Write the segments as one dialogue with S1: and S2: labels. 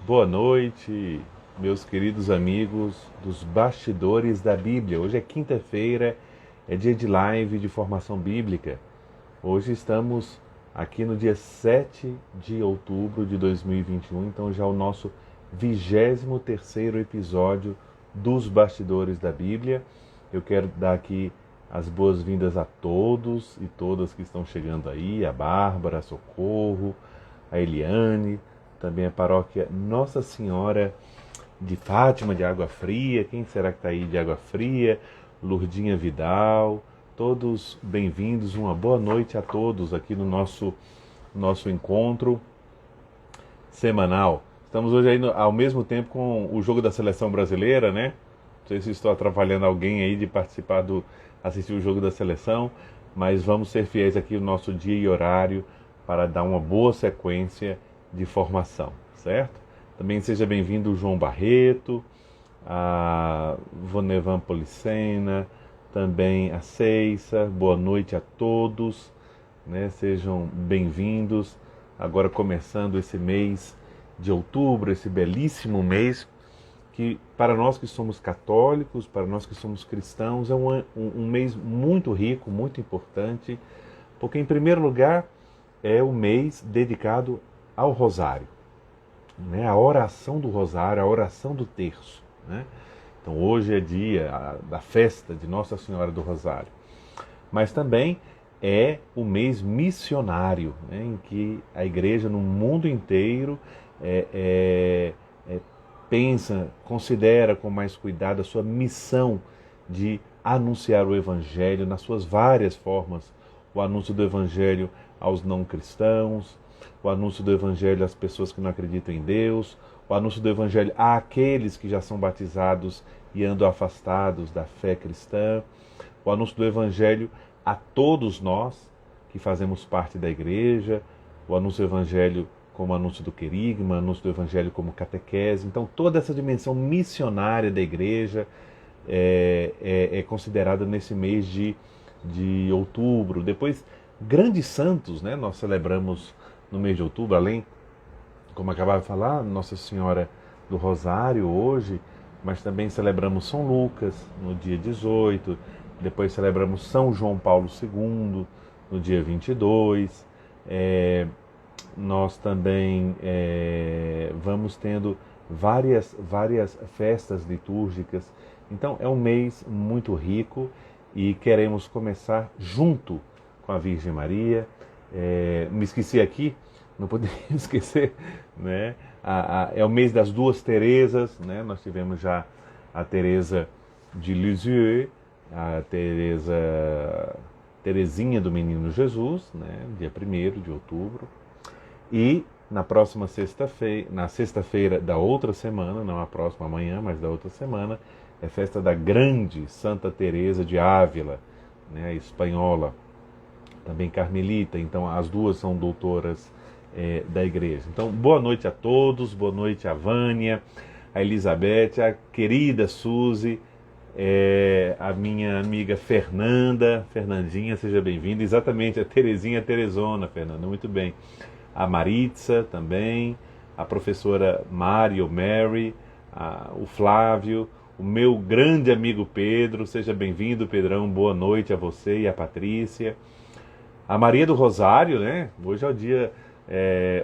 S1: Boa noite, meus queridos amigos dos bastidores da Bíblia. Hoje é quinta-feira, é dia de live de formação bíblica. Hoje estamos aqui no dia 7 de outubro de 2021, então já é o nosso 23º episódio dos bastidores da Bíblia. Eu quero dar aqui as boas-vindas a todos e todas que estão chegando aí, a Bárbara, a Socorro, a Eliane, também a paróquia Nossa Senhora de Fátima de Água Fria. Quem será que está aí de Água Fria? Lourdinha Vidal. Todos bem-vindos. Uma boa noite a todos aqui no nosso encontro semanal. Estamos hoje aí ao mesmo tempo com o jogo da seleção brasileira, né? Não sei se estou atrapalhando alguém aí de assistir o jogo da seleção, mas vamos ser fiéis aqui no nosso dia e horário para dar uma boa sequência de formação, certo? Também seja bem-vindo o João Barreto, a Vonevan Policena, também a Ceissa. Boa noite a todos, né? Sejam bem-vindos. Agora começando esse mês de outubro, esse belíssimo mês, que para nós que somos católicos, para nós que somos cristãos, é um mês muito rico, muito importante, porque em primeiro lugar é o mês dedicado ao rosário, né? A oração do rosário, a oração do terço, né? Então hoje é dia da festa de Nossa Senhora do Rosário, mas também é o mês missionário, né? Em que a igreja no mundo inteiro pensa, considera com mais cuidado a sua missão de anunciar o Evangelho nas suas várias formas. O anúncio do Evangelho aos não cristãos, o anúncio do Evangelho às pessoas que não acreditam em Deus, o anúncio do Evangelho àqueles que já são batizados e andam afastados da fé cristã, o anúncio do Evangelho a todos nós que fazemos parte da igreja, o anúncio do Evangelho como anúncio do querigma, anúncio do Evangelho como catequese. Então toda essa dimensão missionária da igreja é considerada nesse mês de outubro. Depois, grandes santos, né? Nós celebramos no mês de outubro, além, como acabava de falar, Nossa Senhora do Rosário hoje, mas também celebramos São Lucas no dia 18, depois celebramos São João Paulo II no dia 22. Nós também vamos tendo várias festas litúrgicas. Então é um mês muito rico e queremos começar junto com a Virgem Maria. Me esqueci aqui, não poderia esquecer, né? É o mês das duas Terezas, né? Nós tivemos já a Teresa de Lisieux, a Terezinha do Menino Jesus, né? Dia 1º de outubro. E na próxima sexta-feira, na sexta-feira da outra semana, não a próxima amanhã, mas da outra semana, é festa da grande Santa Teresa de Ávila, né? A espanhola, também carmelita. Então as duas são doutoras da igreja. Então boa noite a todos, boa noite a Vânia, a Elizabeth, a querida Suzy, a minha amiga Fernandinha, seja bem-vinda. Exatamente, a Terezinha Teresona, Fernanda, muito bem. A Maritza também, a professora Mary, o Flávio, o meu grande amigo Pedro, seja bem-vindo, Pedrão, boa noite a você e a Patrícia. A Maria do Rosário, né? Hoje é o dia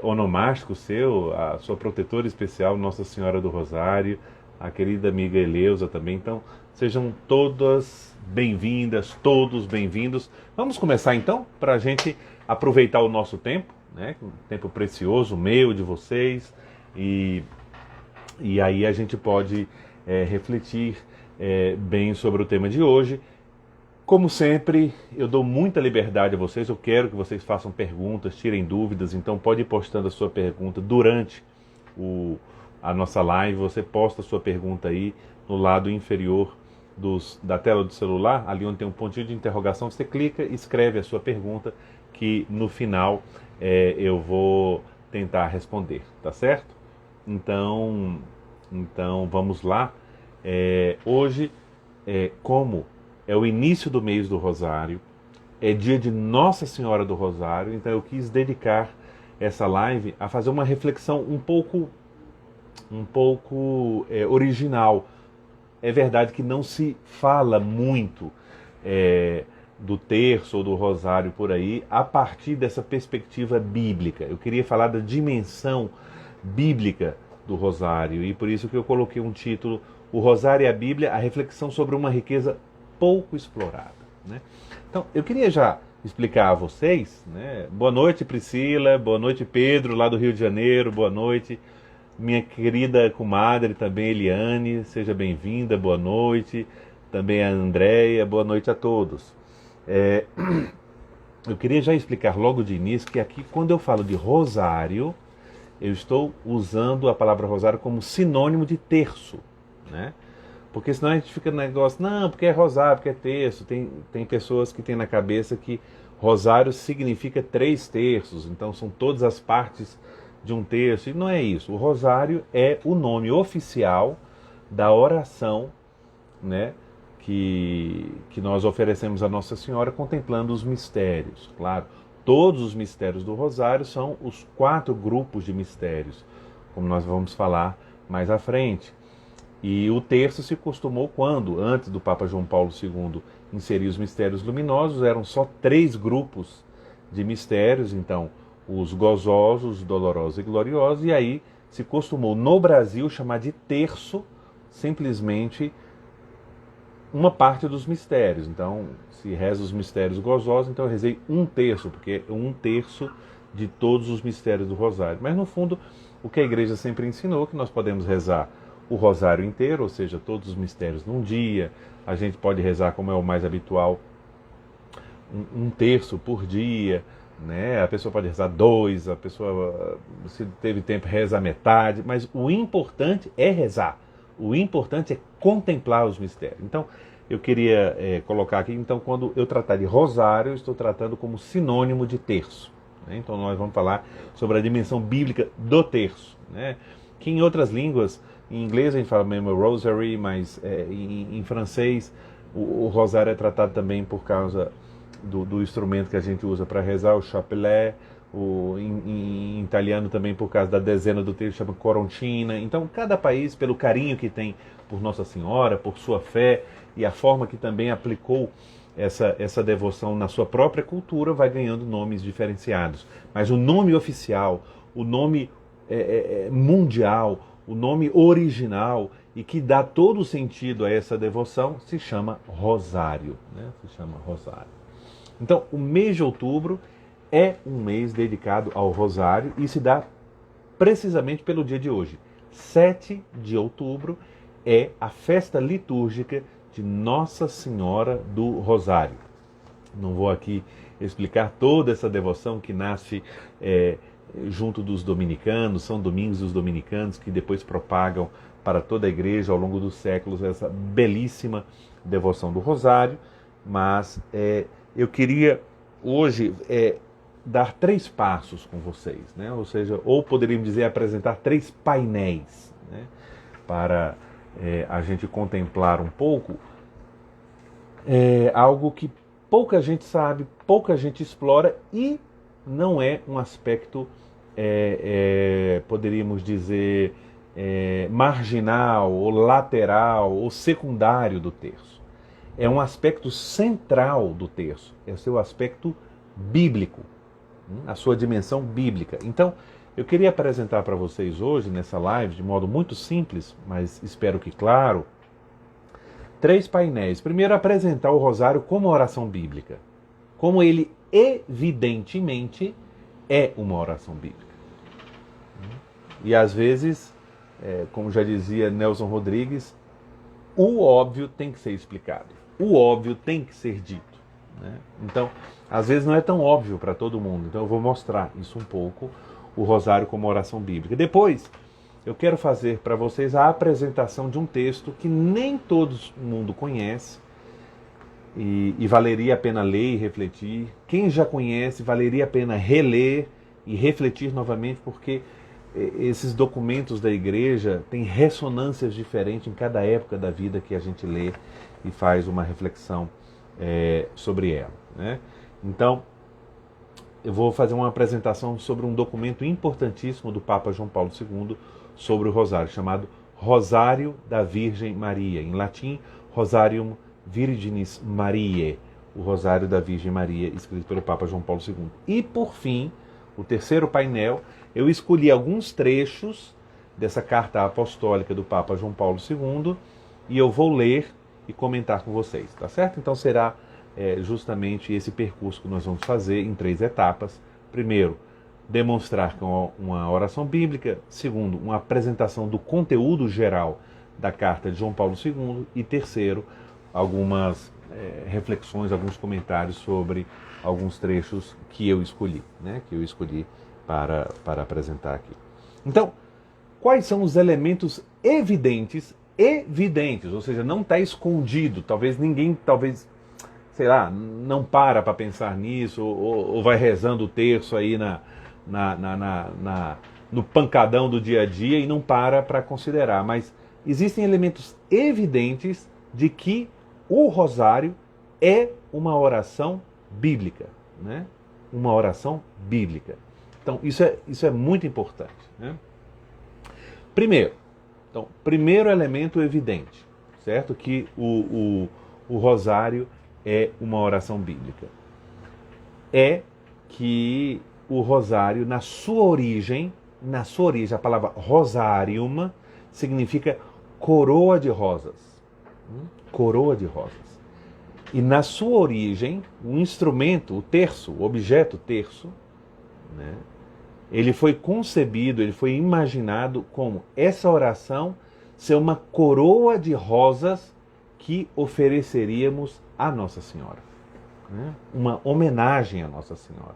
S1: onomástico seu, a sua protetora especial, Nossa Senhora do Rosário, a querida amiga Eleusa também. Então, sejam todas bem-vindas, todos bem-vindos. Vamos começar então, para a gente aproveitar o nosso tempo, né? Um tempo precioso, meu, de vocês, e aí a gente pode refletir bem sobre o tema de hoje. Como sempre, eu dou muita liberdade a vocês, eu quero que vocês façam perguntas, tirem dúvidas, então pode ir postando a sua pergunta durante a nossa live. Você posta a sua pergunta aí no lado inferior da tela do celular, ali onde tem um pontinho de interrogação, você clica e escreve a sua pergunta, que no final eu vou tentar responder, tá certo? Então vamos lá. Hoje, como é o início do mês do Rosário, é dia de Nossa Senhora do Rosário, então eu quis dedicar essa live a fazer uma reflexão um pouco um pouco original. É verdade que não se fala muito do terço ou do rosário por aí a partir dessa perspectiva bíblica. Eu queria falar da dimensão bíblica do rosário e por isso que eu coloquei um título: O Rosário e a Bíblia, a reflexão sobre uma riqueza pouco explorada, né? Então, eu queria já explicar a vocês, né? Boa noite, Priscila, boa noite, Pedro, lá do Rio de Janeiro, boa noite, minha querida comadre também, Eliane, seja bem-vinda, boa noite, também a Andréia, boa noite a todos. Eu queria já explicar logo de início que aqui, quando eu falo de rosário, eu estou usando a palavra rosário como sinônimo de terço, né? Porque senão a gente fica no negócio, não, porque é rosário, porque é terço. Tem pessoas que têm na cabeça que rosário significa 3 terços, então são todas as partes de um terço, e não é isso. O rosário é o nome oficial da oração, né, que nós oferecemos a Nossa Senhora contemplando os mistérios. Claro, todos os mistérios do rosário são os 4 grupos de mistérios, como nós vamos falar mais à frente. E o terço se costumou quando, antes do Papa João Paulo II inserir os mistérios luminosos, eram só 3 grupos de mistérios, então os gozosos, dolorosos e gloriosos, e aí se costumou no Brasil chamar de terço simplesmente uma parte dos mistérios. Então, se reza os mistérios gozosos, então eu rezei 1 terço, porque é 1 terço de todos os mistérios do rosário. Mas no fundo, o que a igreja sempre ensinou, que nós podemos rezar o rosário inteiro, ou seja, todos os mistérios num dia. A gente pode rezar, como é o mais habitual, 1 terço por dia, né? A pessoa pode rezar 2, a pessoa, se teve tempo, reza metade, mas o importante é rezar. O importante é contemplar os mistérios. Então, eu queria colocar aqui, então, quando eu tratar de rosário, eu estou tratando como sinônimo de terço, né? Então, nós vamos falar sobre a dimensão bíblica do terço, né? Que em outras línguas, em inglês a gente fala mesmo rosary, mas em francês o rosário é tratado também por causa do instrumento que a gente usa para rezar, o chapelet. Em italiano também por causa da dezena do terço, chama corontina. Então cada país, pelo carinho que tem por Nossa Senhora, por sua fé e a forma que também aplicou essa devoção na sua própria cultura, vai ganhando nomes diferenciados. Mas o nome oficial, o nome mundial, o nome original e que dá todo o sentido a essa devoção se chama rosário, né? Se chama rosário. Então, o mês de outubro é um mês dedicado ao rosário e se dá precisamente pelo dia de hoje. 7 de outubro é a festa litúrgica de Nossa Senhora do Rosário. Não vou aqui explicar toda essa devoção que nasce junto dos dominicanos, são domingos dos dominicanos que depois propagam para toda a igreja ao longo dos séculos essa belíssima devoção do rosário, mas eu queria hoje dar 3 passos com vocês, né? Ou seja, ou poderíamos dizer apresentar 3 painéis, né? Para a gente contemplar um pouco algo que pouca gente sabe, pouca gente explora e não é um aspecto, poderíamos dizer, marginal, ou lateral, ou secundário do terço. É um aspecto central do terço, é o seu aspecto bíblico, a sua dimensão bíblica. Então, eu queria apresentar para vocês hoje, nessa live, de modo muito simples, mas espero que claro, 3 painéis. Primeiro, apresentar o rosário como oração bíblica, como ele evidentemente é uma oração bíblica. E às vezes, como já dizia Nelson Rodrigues, o óbvio tem que ser explicado, o óbvio tem que ser dito, né? Então, às vezes não é tão óbvio para todo mundo, então eu vou mostrar isso um pouco, o rosário como oração bíblica. Depois, eu quero fazer para vocês a apresentação de um texto que nem todo mundo conhece, e valeria a pena ler e refletir. Quem já conhece, valeria a pena reler e refletir novamente, porque esses documentos da igreja têm ressonâncias diferentes em cada época da vida que a gente lê e faz uma reflexão sobre ela, né? Então, eu vou fazer uma apresentação sobre um documento importantíssimo do Papa João Paulo II sobre o Rosário, chamado Rosário da Virgem Maria. Em latim, Rosarium Virginis Mariae, o Rosário da Virgem Maria, escrito pelo Papa João Paulo II. E, por fim, o terceiro painel, eu escolhi alguns trechos dessa carta apostólica do Papa João Paulo II e eu vou ler e comentar com vocês, tá certo? Então será justamente esse percurso que nós vamos fazer em 3 etapas. Primeiro, demonstrar com uma oração bíblica. Segundo, uma apresentação do conteúdo geral da carta de João Paulo II. E terceiro, algumas reflexões, alguns comentários sobre alguns trechos que eu escolhi, né? Que eu escolhi para apresentar aqui. Então, quais são os elementos evidentes, ou seja, não está escondido, talvez ninguém, sei lá, não para pensar nisso, ou vai rezando o terço aí no pancadão do dia a dia e não para considerar, mas existem elementos evidentes de que o rosário é uma oração bíblica, né? Uma oração bíblica. Então, isso é muito importante, né? Primeiro elemento evidente, certo? Que o rosário é uma oração bíblica. É que o rosário, na sua origem, a palavra rosarium significa coroa de rosas. Coroa de rosas. E na sua origem, o instrumento, o terço, o objeto terço, né? Ele foi concebido, ele foi imaginado como essa oração ser uma coroa de rosas que ofereceríamos à Nossa Senhora. Né? Uma homenagem à Nossa Senhora.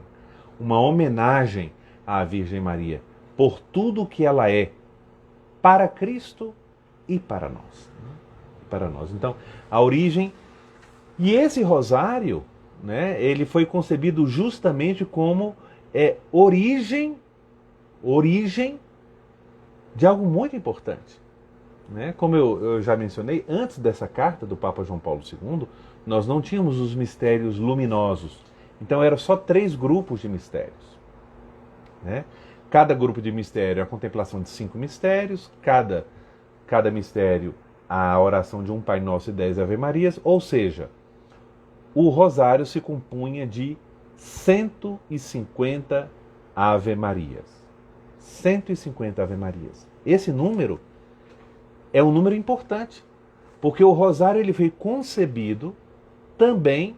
S1: Uma homenagem à Virgem Maria por tudo que ela é para Cristo e para nós. Né? Para nós. Então, a origem... E esse rosário, né, ele foi concebido justamente como origem de algo muito importante. Né? Como eu já mencionei, antes dessa carta do Papa João Paulo II, nós não tínhamos os mistérios luminosos. Então eram só 3 grupos de mistérios. Né? Cada grupo de mistério é a contemplação de 5 mistérios, cada mistério a oração de um Pai Nosso e 10 Ave Marias, ou seja, o rosário se compunha de 150 Ave Marias. 150 Ave Marias. Esse número é um número importante, porque o rosário ele foi concebido também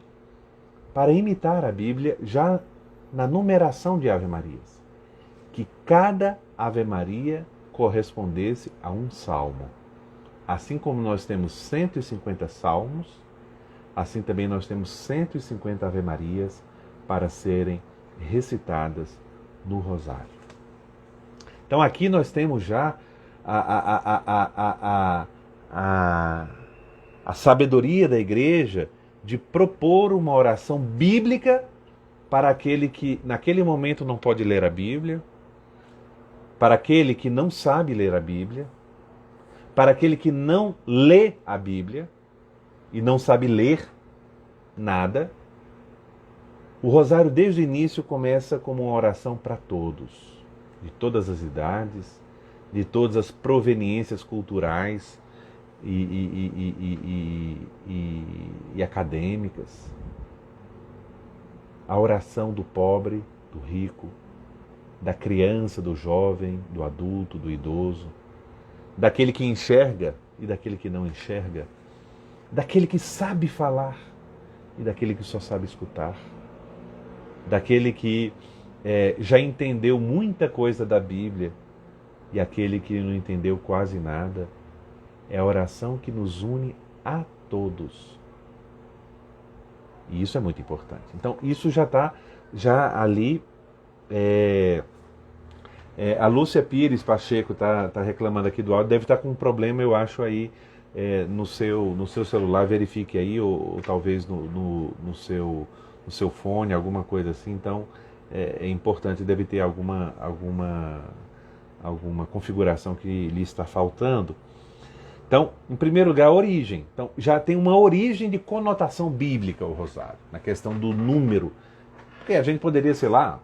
S1: para imitar a Bíblia já na numeração de Ave Marias. Que cada Ave Maria correspondesse a um salmo. Assim como nós temos 150 salmos, assim também nós temos 150 Ave Marias para serem recitadas no rosário. Então aqui nós temos já a sabedoria da igreja de propor uma oração bíblica para aquele que naquele momento não pode ler a Bíblia, para aquele que não sabe ler a Bíblia, para aquele que não lê a Bíblia e não sabe ler nada. O rosário desde o início começa como uma oração para todos, de todas as idades, de todas as proveniências culturais e acadêmicas. A oração do pobre, do rico, da criança, do jovem, do adulto, do idoso, daquele que enxerga e daquele que não enxerga, daquele que sabe falar e daquele que só sabe escutar, daquele que já entendeu muita coisa da Bíblia e aquele que não entendeu quase nada. É a oração que nos une a todos. E isso é muito importante. Então, isso já está ali. A Lúcia Pires Pacheco está reclamando aqui do áudio. Deve estar com um problema, eu acho, aí no seu celular. Verifique aí, ou talvez no seu fone, alguma coisa assim. Então, é importante, deve ter alguma configuração que lhe está faltando. Então, em primeiro lugar, a origem. Então, já tem uma origem de conotação bíblica o rosário, na questão do número Porque a gente poderia, sei lá,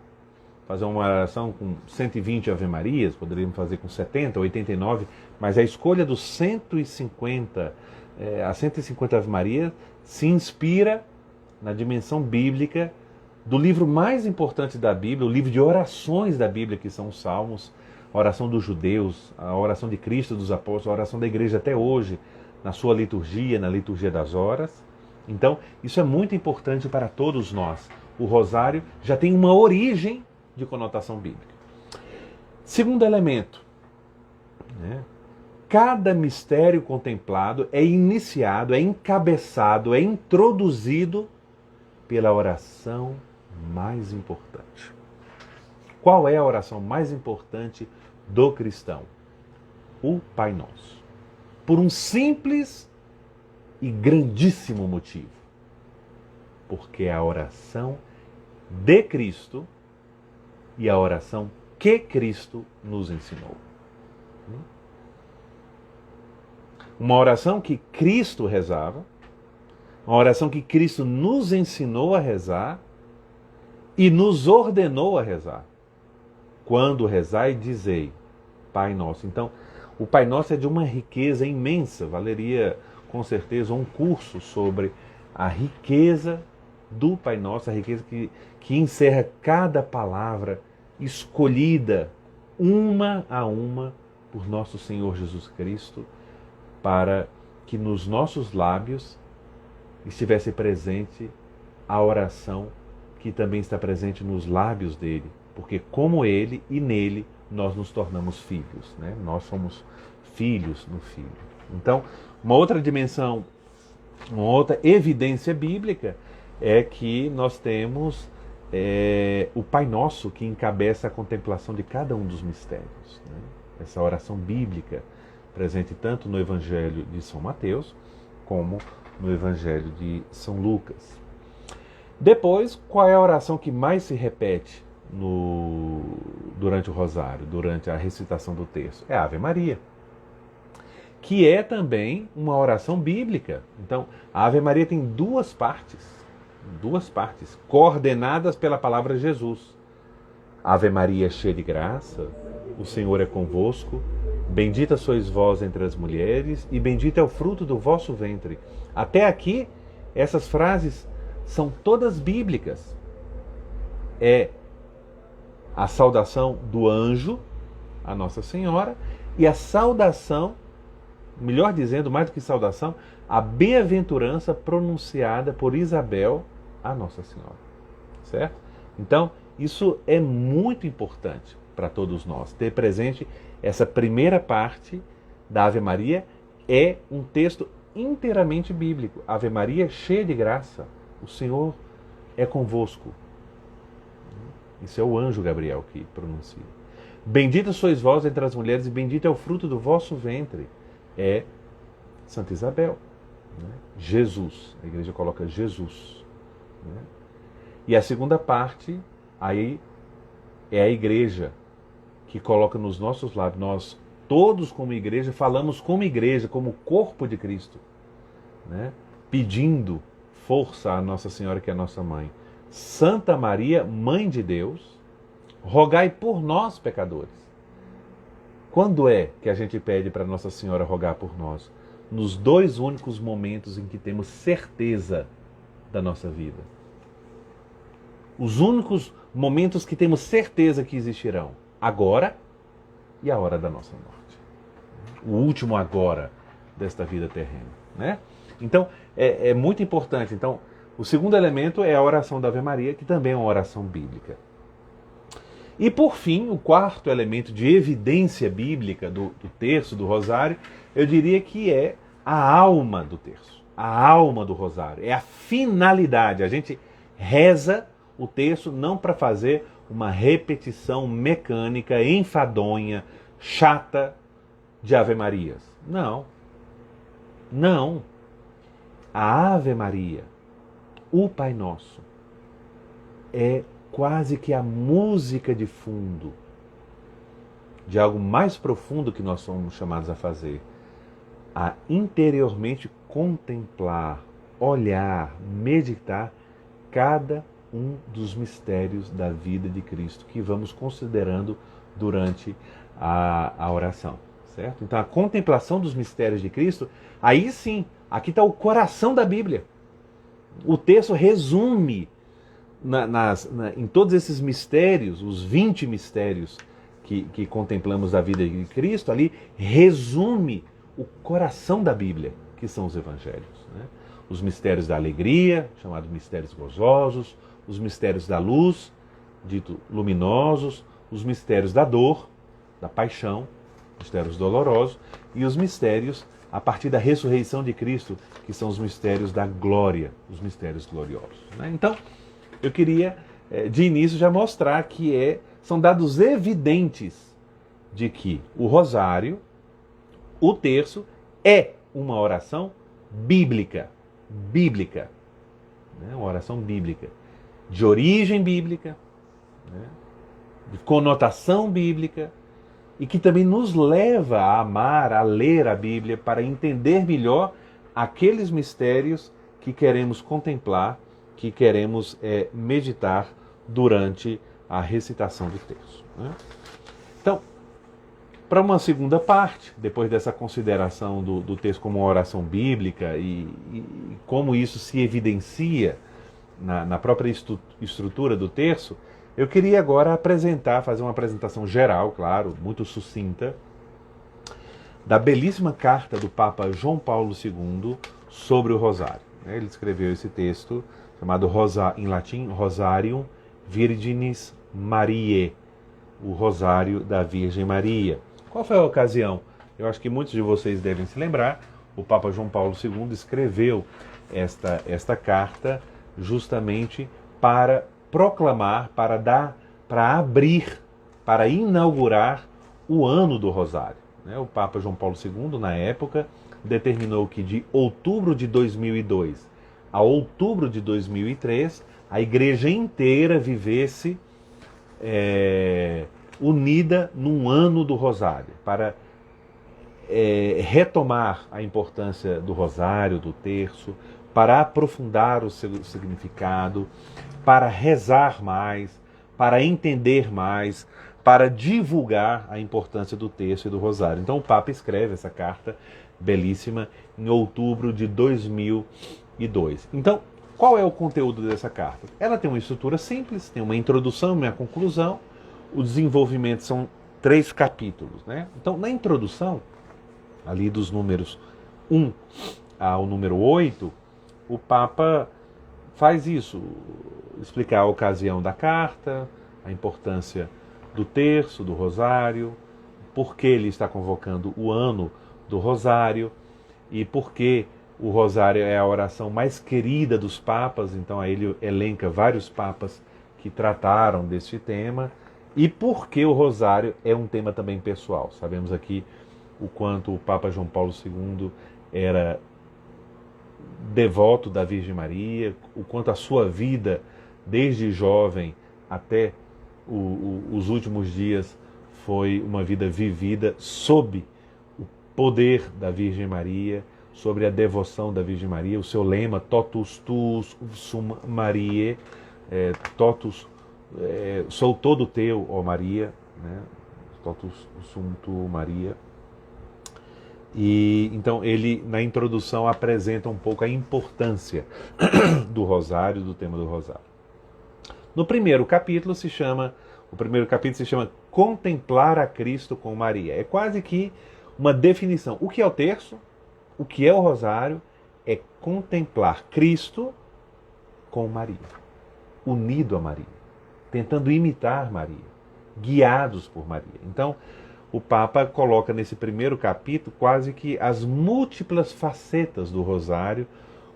S1: fazer uma oração com 120 Ave-Marias, poderíamos fazer com 70, 89, mas a escolha dos 150, as 150 Ave-Marias se inspira na dimensão bíblica do livro mais importante da Bíblia, o livro de orações da Bíblia, que são os Salmos, a oração dos judeus, a oração de Cristo, dos apóstolos, a oração da igreja até hoje, na sua liturgia, na liturgia das horas. Então, isso é muito importante para todos nós. O rosário já tem uma origem de conotação bíblica. Segundo elemento, né? Cada mistério contemplado é iniciado, é encabeçado, é introduzido pela oração mais importante. Qual é a oração mais importante do cristão? O Pai Nosso. Por um simples e grandíssimo motivo. Porque é a oração de Cristo e a oração que Cristo nos ensinou. Uma oração que Cristo rezava, uma oração que Cristo nos ensinou a rezar e nos ordenou a rezar. Quando rezai, dizei, Pai Nosso. Então, o Pai Nosso é de uma riqueza imensa, valeria com certeza um curso sobre a riqueza do Pai Nosso, a riqueza que encerra cada palavra escolhida, uma a uma, por nosso Senhor Jesus Cristo, para que nos nossos lábios estivesse presente a oração que também está presente nos lábios dele, porque como ele e nele nós nos tornamos filhos, né? Nós somos filhos no Filho. Então, uma outra dimensão, uma outra evidência bíblica é que nós temos o Pai Nosso que encabeça a contemplação de cada um dos mistérios, né? Essa oração bíblica presente tanto no Evangelho de São Mateus como no Evangelho de São Lucas. Depois, qual é a oração que mais se repete durante o Rosário, durante a recitação do terço? É a Ave Maria, que é também uma oração bíblica. Então, a Ave Maria tem duas partes, coordenadas pela palavra Jesus. Ave Maria, cheia de graça, o Senhor é convosco, bendita sois vós entre as mulheres e bendito é o fruto do vosso ventre. Até aqui, essas frases são todas bíblicas. É a saudação do anjo a Nossa Senhora e a saudação, melhor dizendo, mais do que saudação, a bem-aventurança pronunciada por Isabel a Nossa Senhora. Certo? Então, isso é muito importante para todos nós. Ter presente essa primeira parte da Ave Maria é um texto inteiramente bíblico. Ave Maria, cheia de graça, o Senhor é convosco. Isso é o anjo Gabriel que pronuncia. Bendita sois vós entre as mulheres e bendito é o fruto do vosso ventre. É Santa Isabel. Né? Jesus. A igreja coloca Jesus. Né? E a segunda parte, aí é a igreja que coloca nos nossos lábios. Nós todos como igreja falamos como igreja, como corpo de Cristo. Né? Pedindo força à Nossa Senhora que é a nossa mãe. Santa Maria, Mãe de Deus, rogai por nós, pecadores. Quando é que a gente pede para Nossa Senhora rogar por nós? Nos dois únicos momentos em que temos certeza da nossa vida. Os únicos momentos que temos certeza que existirão. Agora e a hora da nossa morte. O último agora desta vida terrena. Né? Então, é muito importante. Então, o segundo elemento é a oração da Ave Maria, que também é uma oração bíblica. E por fim, o quarto elemento de evidência bíblica do terço, do rosário, eu diria que é a alma do terço, a alma do rosário, é a finalidade. A gente reza o terço não para fazer uma repetição mecânica, enfadonha, chata de Ave Marias. Não. Não. A Ave Maria, o Pai Nosso, é quase que a música de fundo de algo mais profundo que nós somos chamados a fazer. A interiormente contemplar, olhar, meditar cada um dos mistérios da vida de Cristo que vamos considerando durante a oração, certo? Então a contemplação dos mistérios de Cristo, aí sim, aqui está o coração da Bíblia. O texto resume em todos esses mistérios, os 20 mistérios que contemplamos da vida de Cristo, ali resume o coração da Bíblia, que são os evangelhos, né? Os mistérios da alegria, chamados mistérios gozosos, os mistérios da luz, dito luminosos, os mistérios da dor, da paixão, mistérios dolorosos, e os mistérios a partir da ressurreição de Cristo, que são os mistérios da glória, os mistérios gloriosos, né? Então, eu queria, de início, já mostrar que são dados evidentes de que o rosário, o terço, é uma oração bíblica. Bíblica. Né? Uma oração bíblica. De origem bíblica, né? De conotação bíblica, e que também nos leva a amar, a ler a Bíblia, para entender melhor aqueles mistérios que queremos contemplar, que queremos meditar durante a recitação do texto, né? Então, para uma segunda parte, depois dessa consideração do texto como uma oração bíblica e como isso se evidencia na própria estrutura do terço, eu queria agora fazer uma apresentação geral, claro, muito sucinta, da belíssima carta do Papa João Paulo II sobre o rosário. Ele escreveu esse texto chamado em latim Rosarium Virginis Mariae, o Rosário da Virgem Maria. Qual foi a ocasião? Eu acho que muitos de vocês devem se lembrar. O Papa João Paulo II escreveu esta carta justamente para proclamar, para abrir, para inaugurar o ano do Rosário, né? O Papa João Paulo II, na época, determinou que de outubro de 2002 a outubro de 2003, a igreja inteira vivesse unida num ano do Rosário, para retomar a importância do Rosário, do terço, para aprofundar o seu significado, para rezar mais, para entender mais, para divulgar a importância do terço e do Rosário. Então o Papa escreve essa carta belíssima em outubro de 2002. Então, qual é o conteúdo dessa carta? Ela tem uma estrutura simples, tem uma introdução e uma conclusão. O desenvolvimento são 3 capítulos, né? Então, na introdução, ali dos números 1 ao número 8, o Papa faz isso, explicar a ocasião da carta, a importância do terço, do rosário, por que ele está convocando o ano do rosário e por que o rosário é a oração mais querida dos papas. Então aí ele elenca vários papas que trataram deste tema e por que o rosário é um tema também pessoal. Sabemos aqui o quanto o Papa João Paulo II era devoto da Virgem Maria, o quanto a sua vida, desde jovem até os últimos dias, foi uma vida vivida sob o poder da Virgem Maria, sobre a devoção da Virgem Maria. O seu lema, Totus tuus sum Mariae, totus, sou todo teu, ó Maria, né? Totus sum tu Maria. E então ele, na introdução, apresenta um pouco a importância do rosário, do tema do rosário. No primeiro capítulo se chama Contemplar a Cristo com Maria. É quase que uma definição. O que é o terço? O que é o rosário? É contemplar Cristo com Maria, unido a Maria, tentando imitar Maria, guiados por Maria. Então, o Papa coloca nesse primeiro capítulo quase que as múltiplas facetas do rosário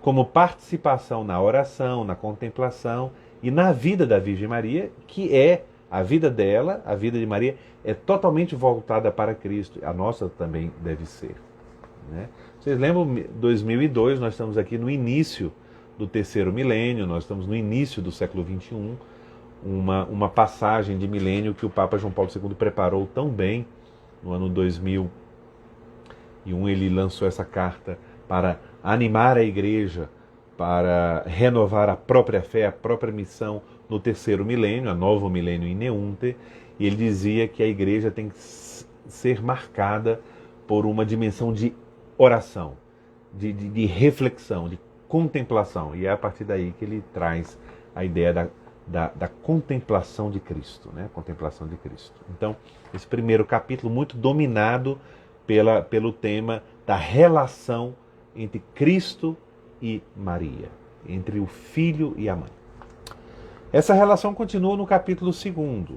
S1: como participação na oração, na contemplação e na vida da Virgem Maria, que é a vida dela, a vida de Maria, é totalmente voltada para Cristo. A nossa também deve ser, né? Vocês lembram, 2002, nós estamos aqui no início do terceiro milênio, nós estamos no início do século XXI, uma passagem de milênio que o Papa João Paulo II preparou tão bem. No ano 2001 ele lançou essa carta para animar a igreja para renovar a própria fé, a própria missão no terceiro milênio, a novo milênio em Neunte, e ele dizia que a igreja tem que ser marcada por uma dimensão de oração, de reflexão, de contemplação, e é a partir daí que ele traz a ideia da contemplação de Cristo, né? Contemplação de Cristo. Então, esse primeiro capítulo muito dominado pelo tema da relação entre Cristo e Maria, entre o Filho e a Mãe. Essa relação continua no capítulo 2.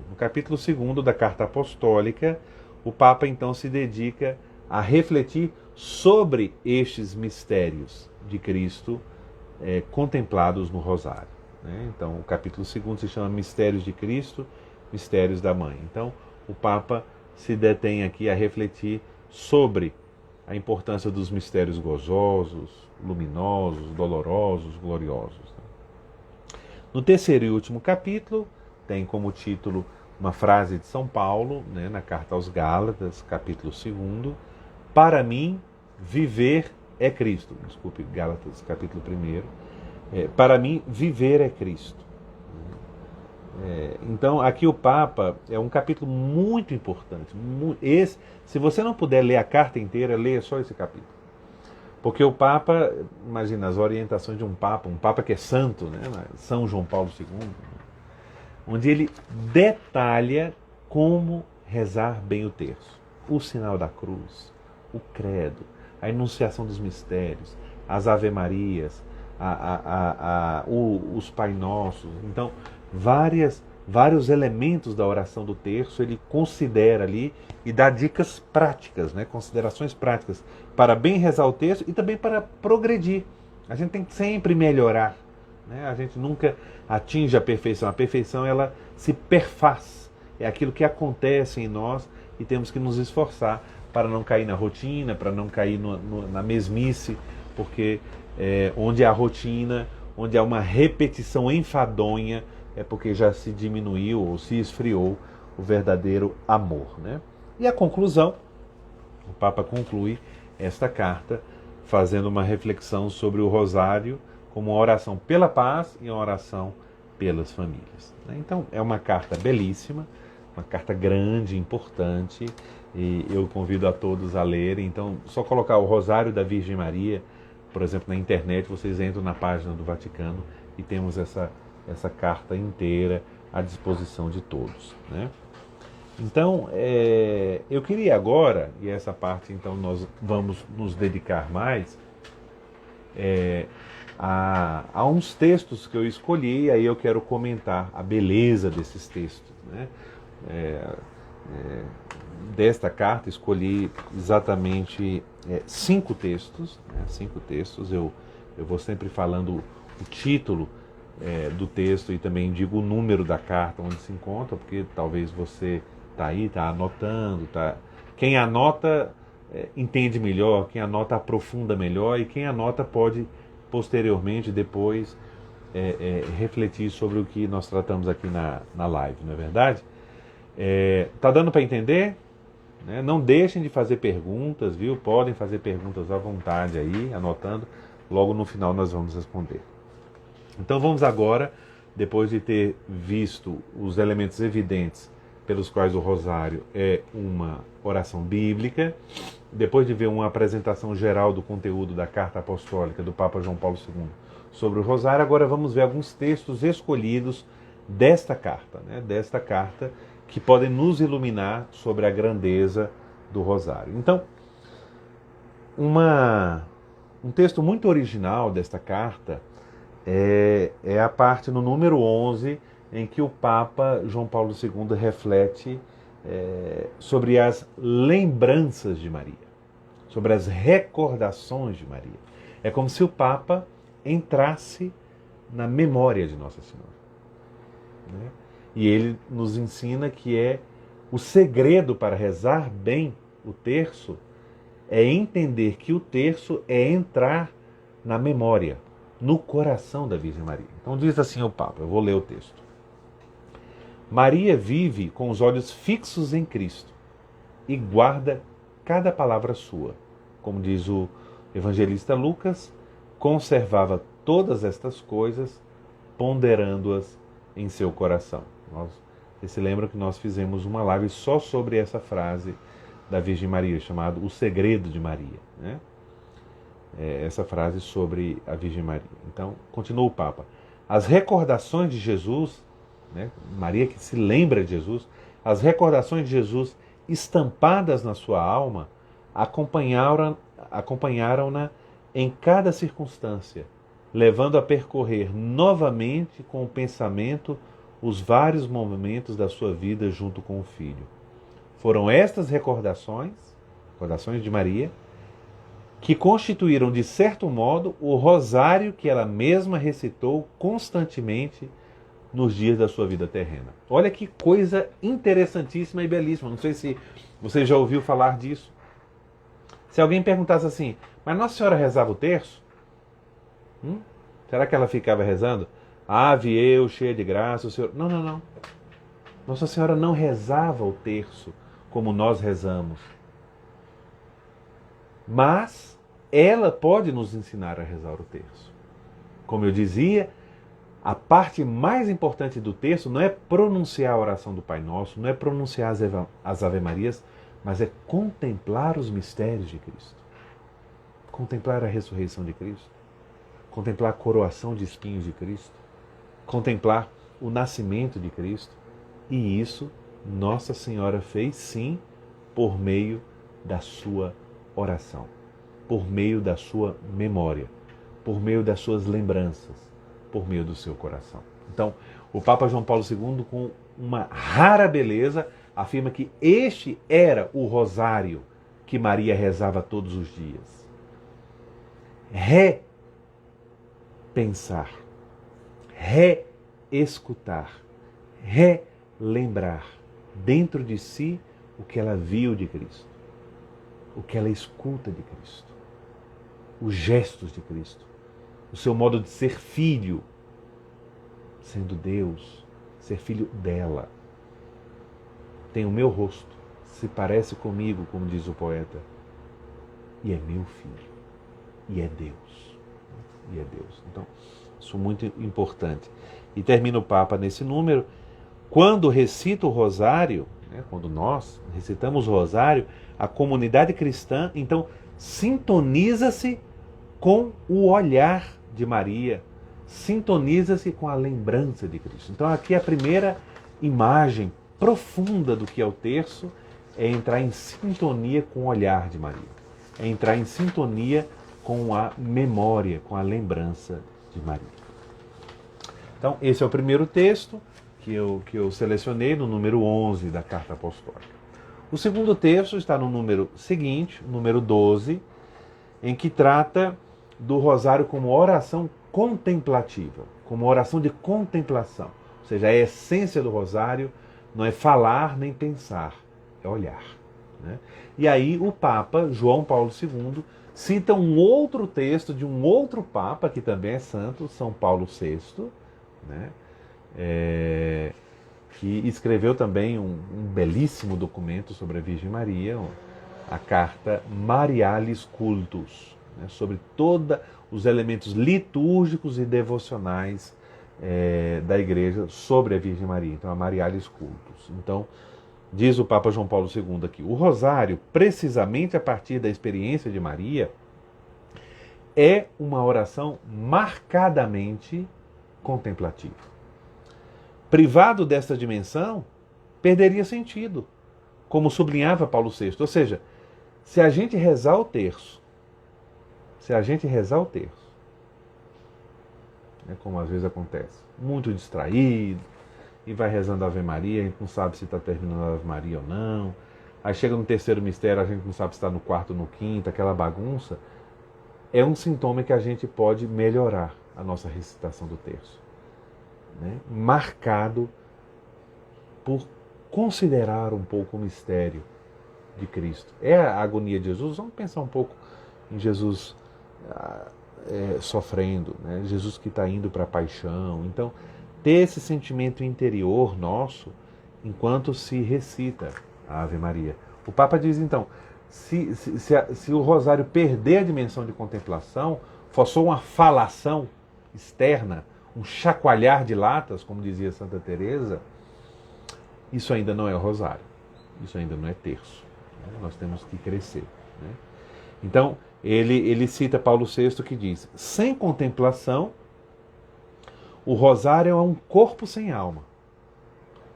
S1: No capítulo 2 da Carta Apostólica, o Papa então se dedica a refletir sobre estes mistérios de Cristo contemplados no Rosário, né? Então, o capítulo 2 se chama Mistérios de Cristo, Mistérios da Mãe. Então, o Papa se detém aqui a refletir sobre a importância dos mistérios gozosos, luminosos, dolorosos, gloriosos. No terceiro e último capítulo, tem como título uma frase de São Paulo, né, na Carta aos Gálatas, capítulo 2, para mim, viver é Cristo. Desculpe, Gálatas, capítulo 1. Para mim, viver é Cristo. Então, aqui o Papa é um capítulo muito importante. Se você não puder ler a carta inteira, leia só esse capítulo. Porque o Papa, imagina, as orientações de um Papa que é santo, né, São João Paulo II, onde ele detalha como rezar bem o terço. O sinal da cruz, o credo, a enunciação dos mistérios, as Ave-Marias, os Pai Nossos. Então, vários elementos da oração do terço ele considera ali e dá dicas práticas, né, considerações práticas para bem rezar o terço e também para progredir. A gente tem que sempre melhorar, né? A gente nunca atinge a perfeição. A perfeição ela se perfaz. É aquilo que acontece em nós e temos que nos esforçar para não cair na rotina, para não cair na mesmice, porque onde há rotina, onde há uma repetição enfadonha, é porque já se diminuiu ou se esfriou o verdadeiro amor, né? E a conclusão, o Papa conclui esta carta fazendo uma reflexão sobre o rosário como uma oração pela paz e uma oração pelas famílias, né? Então é uma carta belíssima, uma carta grande, importante, e eu convido a todos a lerem. Então, só colocar o Rosário da Virgem Maria, por exemplo, na internet, vocês entram na página do Vaticano e temos essa carta inteira à disposição de todos, né? Então, eu queria agora, e essa parte então nós vamos nos dedicar mais, a uns textos que eu escolhi, e aí eu quero comentar a beleza desses textos, né? Desta carta escolhi exatamente 5 textos, né? 5 textos. Eu vou sempre falando o título do texto e também digo o número da carta onde se encontra, porque talvez você está anotando, quem anota entende melhor, quem anota aprofunda melhor, e quem anota pode posteriormente, depois, refletir sobre o que nós tratamos aqui na live, não é verdade? Tá dando para entender? Né? Não deixem de fazer perguntas, viu? Podem fazer perguntas à vontade aí, anotando. Logo no final nós vamos responder. Então vamos agora, depois de ter visto os elementos evidentes pelos quais o rosário é uma oração bíblica, depois de ver uma apresentação geral do conteúdo da Carta Apostólica do Papa João Paulo II sobre o rosário, agora vamos ver alguns textos escolhidos desta carta, né? Desta carta, que podem nos iluminar sobre a grandeza do rosário. Então, um texto muito original desta carta é a parte no número 11, em que o Papa João Paulo II reflete sobre as lembranças de Maria, sobre as recordações de Maria. É como se o Papa entrasse na memória de Nossa Senhora, né? E ele nos ensina que o segredo para rezar bem o terço é entender que o terço é entrar na memória, no coração da Virgem Maria. Então diz assim o Papa, eu vou ler o texto. Maria vive com os olhos fixos em Cristo e guarda cada palavra sua. Como diz o evangelista Lucas, conservava todas estas coisas, ponderando-as em seu coração. Vocês se lembram que nós fizemos uma live só sobre essa frase da Virgem Maria, chamado O Segredo de Maria, né? Essa frase sobre a Virgem Maria. Então, continua o Papa. As recordações de Jesus, né? Maria que se lembra de Jesus, as recordações de Jesus estampadas na sua alma, acompanharam-na em cada circunstância, levando a percorrer novamente com o pensamento os vários momentos da sua vida junto com o Filho. Foram estas recordações de Maria, que constituíram, de certo modo, o rosário que ela mesma recitou constantemente nos dias da sua vida terrena. Olha que coisa interessantíssima e belíssima. Não sei se você já ouviu falar disso. Se alguém perguntasse assim, mas Nossa Senhora rezava o terço? Será que ela ficava rezando? Ave eu, cheia de graça, o Senhor... Não. Nossa Senhora não rezava o terço como nós rezamos. Mas ela pode nos ensinar a rezar o terço. Como eu dizia, a parte mais importante do terço não é pronunciar a oração do Pai Nosso, não é pronunciar as Ave-Marias, mas é contemplar os mistérios de Cristo. Contemplar a ressurreição de Cristo. Contemplar a coroação de espinhos de Cristo. Contemplar o nascimento de Cristo. E isso Nossa Senhora fez, sim, por meio da sua oração, por meio da sua memória, por meio das suas lembranças, por meio do seu coração. Então, o Papa João Paulo II, com uma rara beleza, afirma que este era o rosário que Maria rezava todos os dias. Repensar, reescutar, relembrar dentro de si o que ela viu de Cristo, o que ela escuta de Cristo, os gestos de Cristo, o seu modo de ser filho, sendo Deus, ser filho dela. Tem o meu rosto, se parece comigo, como diz o poeta, e é meu filho, e é Deus, e é Deus. Então, isso é muito importante. E termina o Papa nesse número. Quando recita o rosário, né, quando nós recitamos o rosário, a comunidade cristã, então, sintoniza-se com o olhar de Maria, sintoniza-se com a lembrança de Cristo. Então, aqui a primeira imagem profunda do que é o terço é entrar em sintonia com o olhar de Maria, é entrar em sintonia com a memória, com a lembrança de Maria. Então, esse é o primeiro texto que eu selecionei, no número 11 da Carta Apostólica. O segundo texto está no número seguinte, número 12, em que trata do rosário como oração contemplativa, como oração de contemplação. Ou seja, a essência do rosário não é falar nem pensar, é olhar, né? E aí o Papa João Paulo II cita um outro texto de um outro Papa, que também é santo, São Paulo VI, né? Que escreveu também um belíssimo documento sobre a Virgem Maria, a carta Marialis Cultus, né? Sobre todos os elementos litúrgicos e devocionais da Igreja sobre a Virgem Maria. Então, a Marialis Cultus. Então, diz o Papa João Paulo II aqui, o rosário, precisamente a partir da experiência de Maria, é uma oração marcadamente contemplativa. Privado desta dimensão, perderia sentido, como sublinhava Paulo VI. Ou seja, se a gente rezar o terço, como às vezes acontece, muito distraído, e vai rezando a Ave Maria, a gente não sabe se está terminando a Ave Maria ou não, aí chega no terceiro mistério, a gente não sabe se está no quarto ou no quinto, aquela bagunça, é um sintoma que a gente pode melhorar a nossa recitação do terço, né? Marcado por considerar um pouco o mistério de Cristo. É a agonia de Jesus? Vamos pensar um pouco em Jesus sofrendo, né? Jesus que está indo para a paixão. Então, ter esse sentimento interior nosso enquanto se recita a Ave Maria. O Papa diz então, se o rosário perder a dimensão de contemplação, for só uma falação, externa, um chacoalhar de latas, como dizia Santa Teresa, isso ainda não é o rosário, isso ainda não é terço. Né? Nós temos que crescer. Né? Então, ele cita Paulo VI que diz: sem contemplação, o rosário é um corpo sem alma.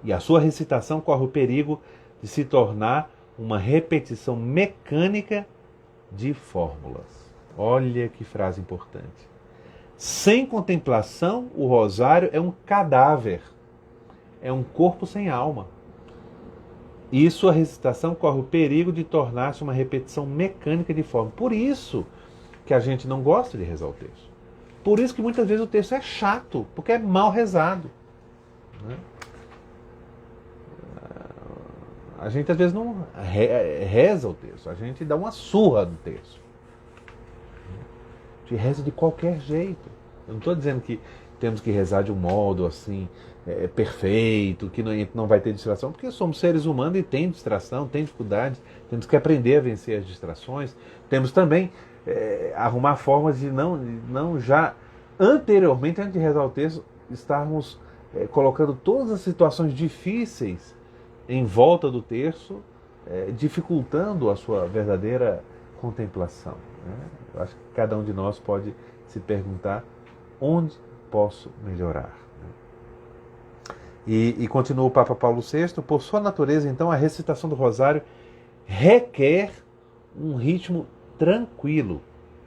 S1: E a sua recitação corre o perigo de se tornar uma repetição mecânica de fórmulas. Olha que frase importante. Sem contemplação, o rosário é um cadáver, é um corpo sem alma. E sua recitação corre o perigo de tornar-se uma repetição mecânica de fórmulas. Por isso que a gente não gosta de rezar o terço. Por isso que muitas vezes o terço é chato, porque é mal rezado. Né? A gente às vezes não reza o terço, a gente dá uma surra no terço. A gente reza de qualquer jeito. Eu não estou dizendo que temos que rezar de um modo assim, perfeito, que não vai ter distração, porque somos seres humanos e tem distração, tem dificuldades, temos que aprender a vencer as distrações. Temos também arrumar formas de não já anteriormente, antes de rezar o terço, estarmos colocando todas as situações difíceis em volta do terço, dificultando a sua verdadeira contemplação. Né? Eu acho que cada um de nós pode se perguntar: onde posso melhorar? E continua o Papa Paulo VI: por sua natureza, então, a recitação do rosário requer um ritmo tranquilo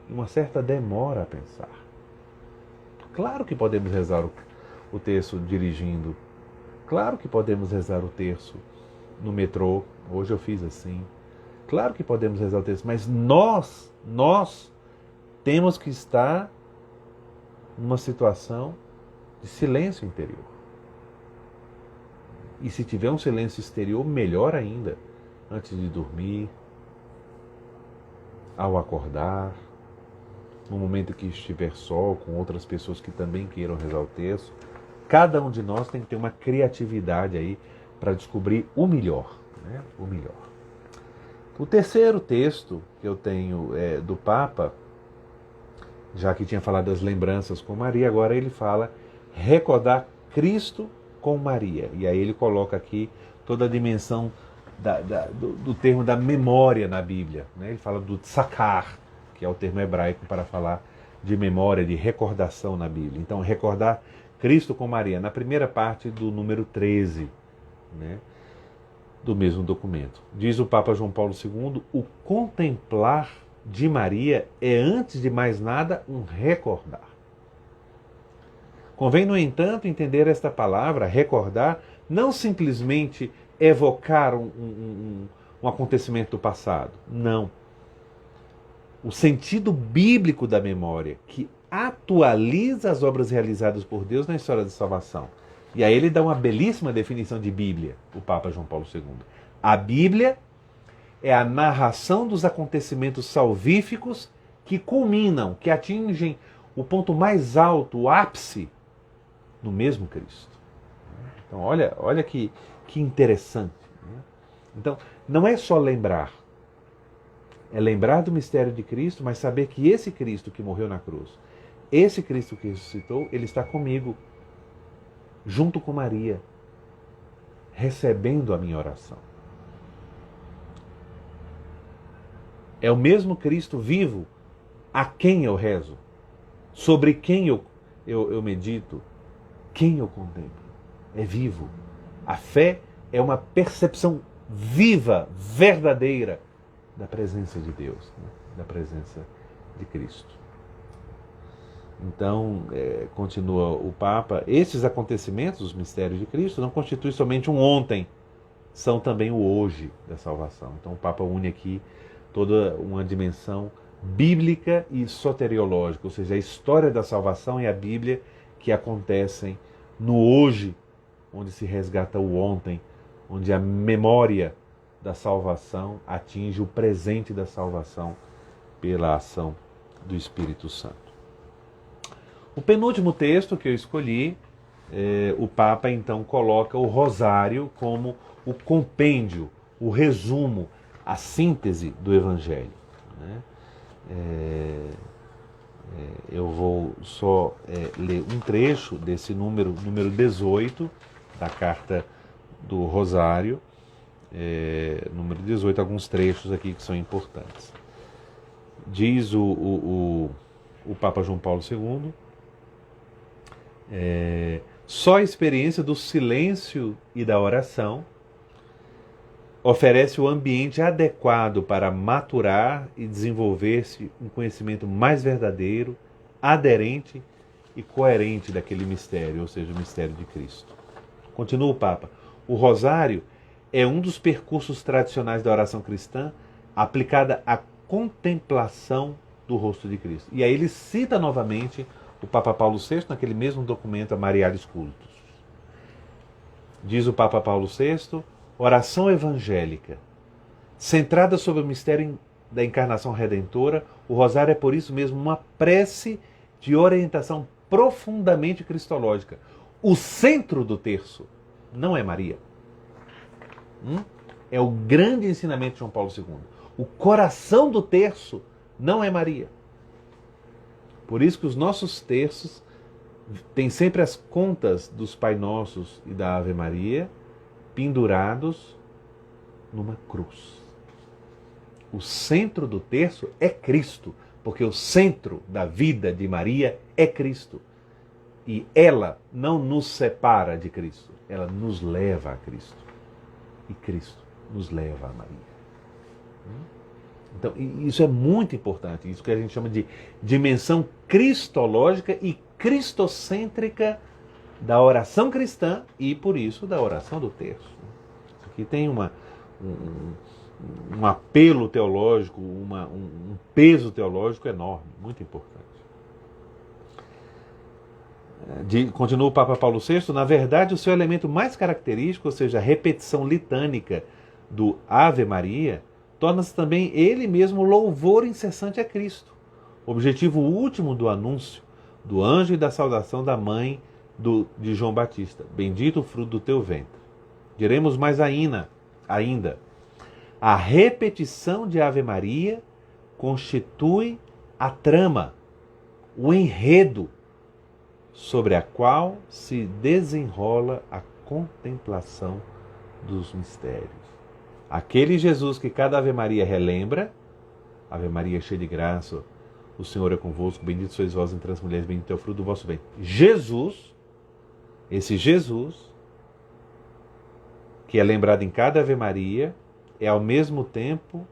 S1: e uma certa demora a pensar. Claro que podemos rezar o terço dirigindo. Claro que podemos rezar o terço no metrô. Hoje eu fiz assim. Claro que podemos rezar o terço, mas nós temos que estar numa situação de silêncio interior. E se tiver um silêncio exterior, melhor ainda. Antes de dormir, ao acordar, no momento que estiver só, com outras pessoas que também queiram rezar o terço. Cada um de nós tem que ter uma criatividade aí para descobrir o melhor. Né? O melhor. O terceiro texto que eu tenho do Papa, já que tinha falado das lembranças com Maria, agora ele fala recordar Cristo com Maria. E aí ele coloca aqui toda a dimensão do termo da memória na Bíblia. Né? Ele fala do tzakar, que é o termo hebraico para falar de memória, de recordação na Bíblia. Então, recordar Cristo com Maria, na primeira parte do número 13, né, do mesmo documento. Diz o Papa João Paulo II: o contemplar de Maria é, antes de mais nada, um recordar. Convém, no entanto, entender esta palavra, recordar, não simplesmente evocar um acontecimento do passado. Não. O sentido bíblico da memória, que atualiza as obras realizadas por Deus na história da salvação. E aí ele dá uma belíssima definição de Bíblia, o Papa João Paulo II. A Bíblia é a narração dos acontecimentos salvíficos que culminam, que atingem o ponto mais alto, o ápice, no mesmo Cristo. Então olha que interessante. Então, não é só lembrar. É lembrar do mistério de Cristo, mas saber que esse Cristo que morreu na cruz, esse Cristo que ressuscitou, ele está comigo, junto com Maria, recebendo a minha oração. É o mesmo Cristo vivo a quem eu rezo, sobre quem eu medito, quem eu contemplo. É vivo. A fé é uma percepção viva, verdadeira, da presença de Deus, né? Da presença de Cristo. Então, continua o Papa: esses acontecimentos, os mistérios de Cristo, não constituem somente um ontem, são também o hoje da salvação. Então o Papa une aqui toda uma dimensão bíblica e soteriológica, ou seja, a história da salvação e a Bíblia que acontecem no hoje, onde se resgata o ontem, onde a memória da salvação atinge o presente da salvação pela ação do Espírito Santo. O penúltimo texto que eu escolhi, o Papa então coloca o rosário como o compêndio, o resumo, a síntese do Evangelho. Né? Eu vou só ler um trecho desse número 18 da carta do Rosário, número 18, alguns trechos aqui que são importantes. Diz o Papa João Paulo II, só a experiência do silêncio e da oração oferece o ambiente adequado para maturar e desenvolver-se um conhecimento mais verdadeiro, aderente e coerente daquele mistério, ou seja, o mistério de Cristo. Continua o Papa. O rosário é um dos percursos tradicionais da oração cristã aplicada à contemplação do rosto de Cristo. E aí ele cita novamente o Papa Paulo VI naquele mesmo documento, a Marialis Cultus. Diz o Papa Paulo VI, oração evangélica, centrada sobre o mistério da encarnação redentora, o rosário é por isso mesmo uma prece de orientação profundamente cristológica. O centro do terço não é Maria. É o grande ensinamento de João Paulo II. O coração do terço não é Maria. Por isso que os nossos terços têm sempre as contas dos Pai Nossos e da Ave Maria pendurados numa cruz. O centro do terço é Cristo, porque o centro da vida de Maria é Cristo. E ela não nos separa de Cristo, ela nos leva a Cristo. E Cristo nos leva a Maria. Então, isso é muito importante, isso que a gente chama de dimensão cristológica e cristocêntrica da oração cristã e, por isso, da oração do terço. Isso aqui tem um apelo teológico, um peso teológico enorme, muito importante. Continua o Papa Paulo VI, na verdade, o seu elemento mais característico, ou seja, a repetição litânica do Ave Maria, torna-se também ele mesmo louvor incessante a Cristo, objetivo último do anúncio do anjo e da saudação da mãe de João Batista. Bendito o fruto do teu ventre. Diremos mais ainda, a repetição de Ave Maria constitui a trama, o enredo sobre a qual se desenrola a contemplação dos mistérios. Aquele Jesus que cada Ave Maria relembra, Ave Maria cheia de graça, o Senhor é convosco, bendito sois vós entre as mulheres, bendito é o fruto do vosso ventre. Jesus, esse Jesus, que é lembrado em cada Ave Maria, é ao mesmo tempo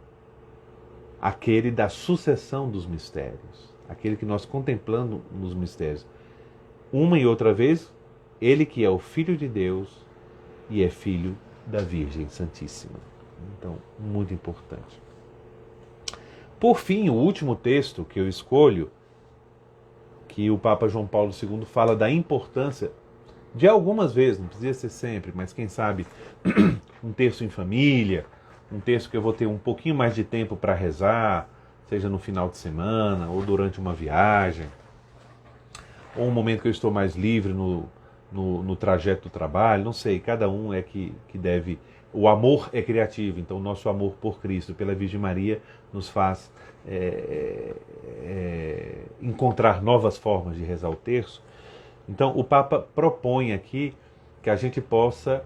S1: aquele da sucessão dos mistérios, aquele que nós contemplamos nos mistérios. Uma e outra vez, ele que é o Filho de Deus e é filho da Virgem Santíssima. Então, muito importante. Por fim, o último texto que eu escolho, que o Papa João Paulo II fala da importância de algumas vezes, não precisa ser sempre, mas quem sabe um terço em família, um terço que eu vou ter um pouquinho mais de tempo para rezar, seja no final de semana ou durante uma viagem, ou um momento que eu estou mais livre no trajeto do trabalho, não sei, cada um é que deve... O amor é criativo, então o nosso amor por Cristo, pela Virgem Maria, nos faz encontrar novas formas de rezar o terço. Então o Papa propõe aqui que a gente possa,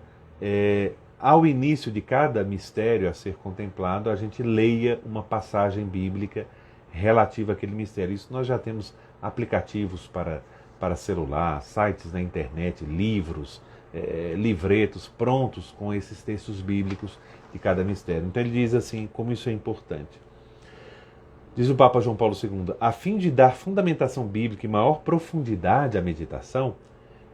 S1: ao início de cada mistério a ser contemplado, a gente leia uma passagem bíblica relativa àquele mistério. Isso nós já temos aplicativos para celular, sites na internet, livros, livretos prontos com esses textos bíblicos de cada mistério. Então ele diz assim, como isso é importante. Diz o Papa João Paulo II, a fim de dar fundamentação bíblica e maior profundidade à meditação,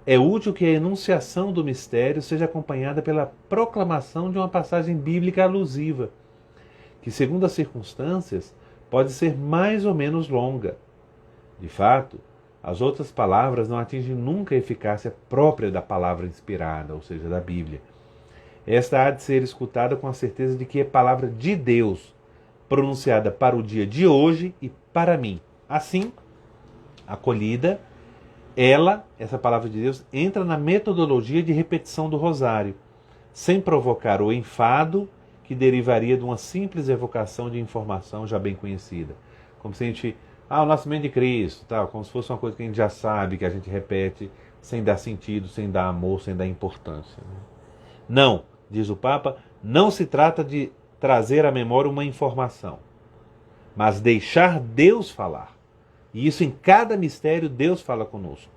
S1: é útil que a enunciação do mistério seja acompanhada pela proclamação de uma passagem bíblica alusiva, que, segundo as circunstâncias, pode ser mais ou menos longa. De fato, as outras palavras não atingem nunca a eficácia própria da palavra inspirada, ou seja, da Bíblia. Esta há de ser escutada com a certeza de que é palavra de Deus, pronunciada para o dia de hoje e para mim. Assim, acolhida, essa palavra de Deus, entra na metodologia de repetição do rosário, sem provocar o enfado que derivaria de uma simples evocação de informação já bem conhecida. Como se a gente o nascimento de Cristo, tal, como se fosse uma coisa que a gente já sabe, que a gente repete, sem dar sentido, sem dar amor, sem dar importância. Né? Não, diz o Papa, não se trata de trazer à memória uma informação, mas deixar Deus falar. E isso em cada mistério Deus fala conosco.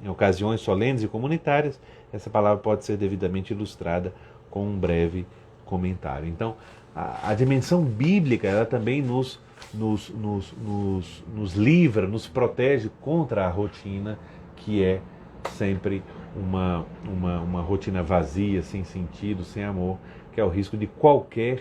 S1: Em ocasiões solenes e comunitárias, essa palavra pode ser devidamente ilustrada com um breve comentário. Então, a dimensão bíblica, ela também nos livra, nos protege contra a rotina, que é sempre uma rotina vazia, sem sentido, sem amor, que é o risco de qualquer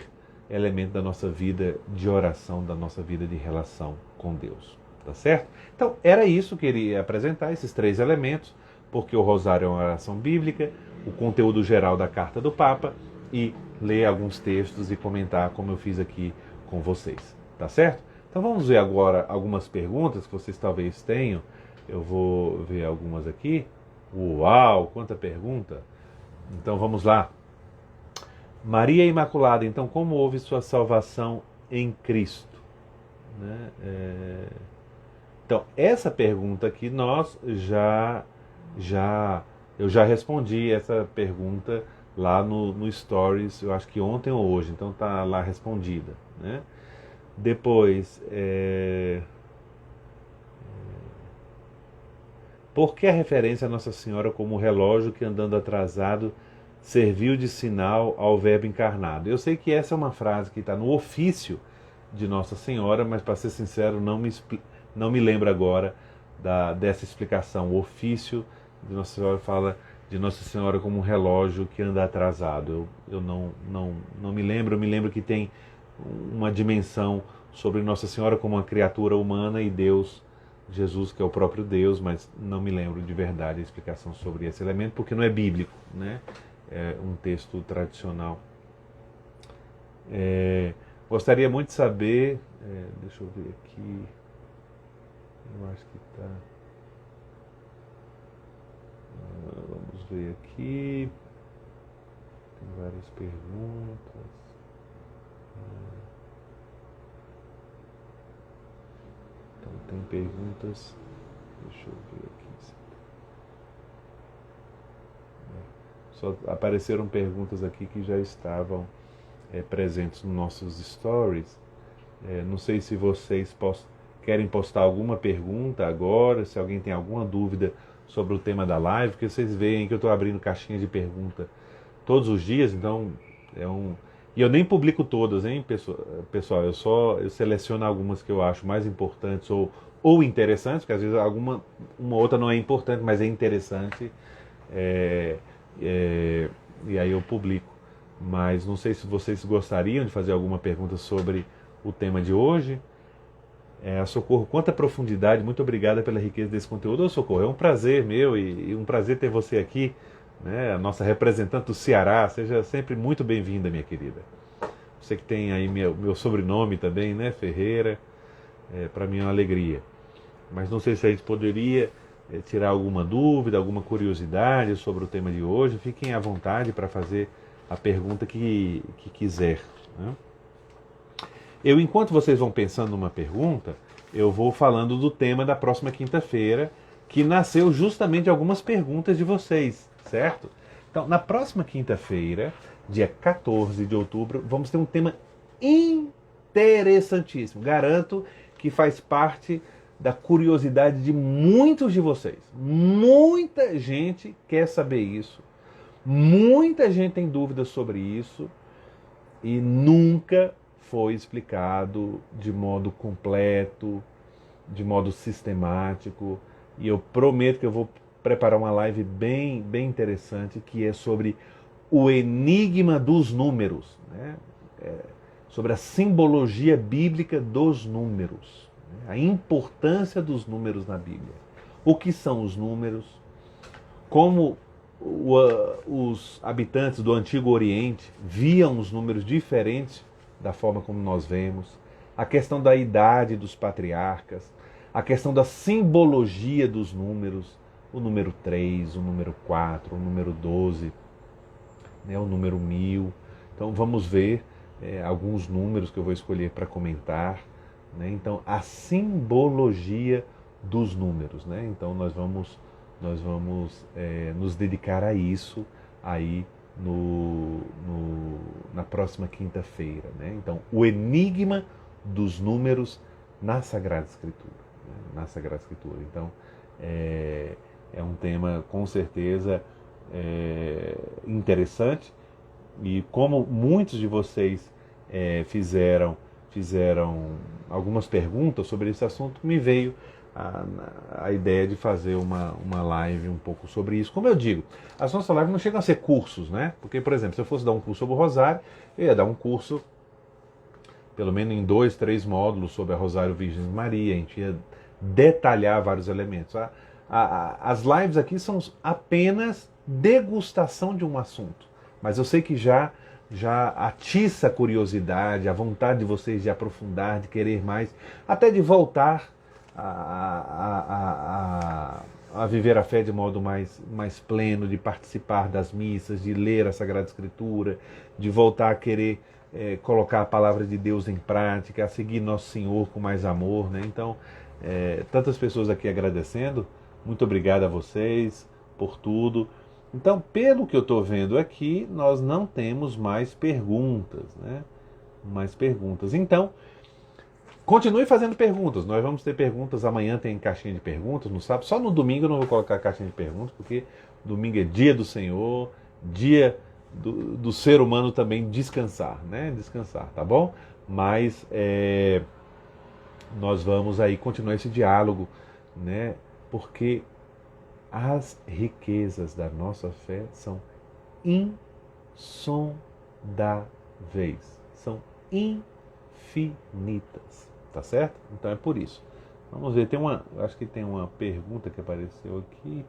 S1: elemento da nossa vida de oração, da nossa vida de relação com Deus. Tá certo? Então, era isso que eu queria apresentar, esses 3 elementos, porque o rosário é uma oração bíblica, o conteúdo geral da carta do Papa e ler alguns textos e comentar como eu fiz aqui com vocês. Tá certo? Então vamos ver agora algumas perguntas que vocês talvez tenham. Eu vou ver algumas aqui. Uau, quanta pergunta! Então vamos lá. Maria Imaculada, então como houve sua salvação em Cristo? Né? Então, essa pergunta aqui eu já respondi essa pergunta lá no Stories, eu acho que ontem ou hoje, então está lá respondida. Né? Depois, por que a referência a Nossa Senhora como relógio que andando atrasado serviu de sinal ao Verbo encarnado? Eu sei que essa é uma frase que está no ofício de Nossa Senhora, mas para ser sincero, não me lembro agora dessa explicação. O ofício de Nossa Senhora fala de Nossa Senhora como um relógio que anda atrasado. Eu não me lembro. Eu me lembro que tem uma dimensão sobre Nossa Senhora como uma criatura humana e Deus, Jesus, que é o próprio Deus, mas não me lembro de verdade a explicação sobre esse elemento, porque não é bíblico, né? É um texto tradicional. Gostaria muito de saber, deixa eu ver aqui, eu acho que está, vamos ver aqui, tem várias perguntas. Então tem perguntas, deixa eu ver aqui. Só apareceram perguntas aqui que já estavam presentes nos nossos stories. Não sei se vocês querem postar alguma pergunta agora, se alguém tem alguma dúvida sobre o tema da live, porque vocês veem que eu estou abrindo caixinha de pergunta todos os dias, então E eu nem publico todas, hein, pessoal? Eu seleciono algumas que eu acho mais importantes ou interessantes, porque às vezes uma outra não é importante, mas é interessante, e aí eu publico. Mas não sei se vocês gostariam de fazer alguma pergunta sobre o tema de hoje. Socorro, quanta profundidade, muito obrigada pela riqueza desse conteúdo. Ô, Socorro, é um prazer meu e um prazer ter você aqui, né, a nossa representante do Ceará. Seja sempre muito bem-vinda, minha querida. Você que tem aí meu sobrenome também, né, Ferreira, para mim é uma alegria. Mas não sei se a gente poderia tirar alguma dúvida, alguma curiosidade sobre o tema de hoje. Fiquem à vontade para fazer a pergunta que quiser, né? Enquanto vocês vão pensando numa pergunta, eu vou falando do tema da próxima quinta-feira, que nasceu justamente de algumas perguntas de vocês, certo? Então, na próxima quinta-feira, dia 14 de outubro, vamos ter um tema interessantíssimo. Garanto que faz parte da curiosidade de muitos de vocês. Muita gente quer saber isso. Muita gente tem dúvidas sobre isso. E nunca foi explicado de modo completo, de modo sistemático. E eu prometo que eu vou preparar uma live bem interessante, que é sobre o enigma dos números, né? Sobre a simbologia bíblica dos números, né? A importância dos números na Bíblia. O que são os números? Como os habitantes do Antigo Oriente viam os números diferentes da forma como nós vemos, a questão da idade dos patriarcas, a questão da simbologia dos números, o número 3, o número 4, o número 12, né, o número 1000. Então vamos ver alguns números que eu vou escolher para comentar, né? Então, a simbologia dos números, né? Então, nós vamos nos dedicar a isso aí na próxima quinta-feira, né? Então, o enigma dos números na Sagrada Escritura, né? Na Sagrada Escritura. Então, é um tema com certeza interessante, e como muitos de vocês fizeram algumas perguntas sobre esse assunto, me veio a ideia de fazer uma live um pouco sobre isso. Como eu digo, as nossas lives não chegam a ser cursos, né? Porque, por exemplo, se eu fosse dar um curso sobre o Rosário, eu ia dar um curso, pelo menos em 2, 3 módulos sobre a Rosário Virgem Maria, a gente ia detalhar vários elementos. As lives aqui são apenas degustação de um assunto, mas eu sei que já atiça a curiosidade, a vontade de vocês de aprofundar, de querer mais, até de voltar a viver a fé de modo mais pleno, de participar das missas, de ler a Sagrada Escritura, de voltar a querer colocar a palavra de Deus em prática, a seguir Nosso Senhor com mais amor, né? Então, tantas pessoas aqui agradecendo, muito obrigado a vocês por tudo. Então, pelo que eu estou vendo aqui, nós não temos mais perguntas, né? Mais perguntas. Então, continue fazendo perguntas. Nós vamos ter perguntas. Amanhã tem caixinha de perguntas, no sábado. Só no domingo eu não vou colocar caixinha de perguntas, porque domingo é dia do Senhor, dia do ser humano também descansar, né? Descansar, tá bom? Mas nós vamos aí continuar esse diálogo, né? Porque as riquezas da nossa fé são insondáveis, são infinitas, tá certo? Então é por isso. Vamos ver, acho que tem uma pergunta que apareceu aqui,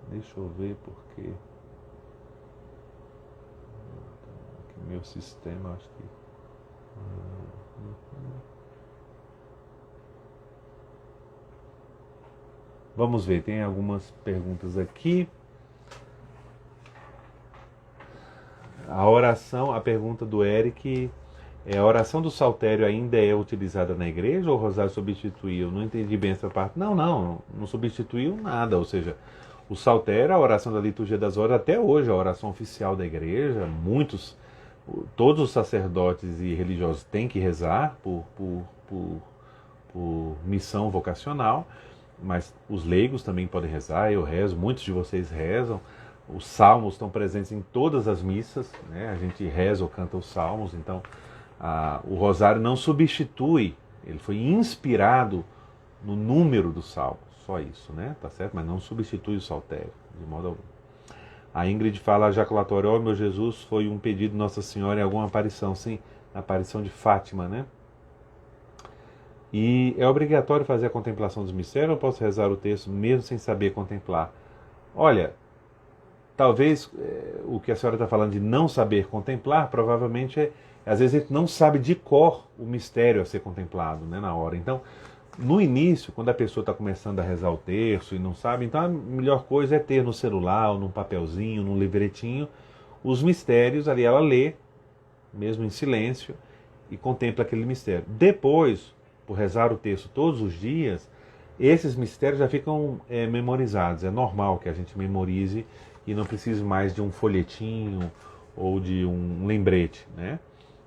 S1: deixa eu ver porque meu sistema, acho que vamos ver, tem algumas perguntas aqui. A pergunta do Eric a oração do saltério ainda é utilizada na igreja ou o rosário substituiu? Não entendi bem essa parte. Não substituiu nada, ou seja, o saltério, a oração da liturgia das horas, até hoje, a oração oficial da igreja, todos os sacerdotes e religiosos têm que rezar por missão vocacional, mas os leigos também podem rezar, eu rezo, muitos de vocês rezam, os salmos estão presentes em todas as missas, né? A gente reza ou canta os salmos, então o rosário não substitui, ele foi inspirado no número do salmo, só isso, né? Tá certo? Mas não substitui o saltério, de modo algum. A Ingrid fala, jaculatório, ó meu Jesus, foi um pedido de Nossa Senhora em alguma aparição, sim, na aparição de Fátima, né? E é obrigatório fazer a contemplação dos mistérios ou posso rezar o texto mesmo sem saber contemplar? Olha, talvez o que a senhora está falando de não saber contemplar, provavelmente às vezes a gente não sabe de cor o mistério a ser contemplado, né, na hora. Então, no início, quando a pessoa está começando a rezar o terço e não sabe, então a melhor coisa é ter no celular, ou num papelzinho, num livretinho, os mistérios ali, ela lê, mesmo em silêncio, e contempla aquele mistério. Depois, por rezar o texto todos os dias, esses mistérios já ficam memorizados. É normal que a gente memorize e não precise mais de um folhetinho ou de um lembrete, né?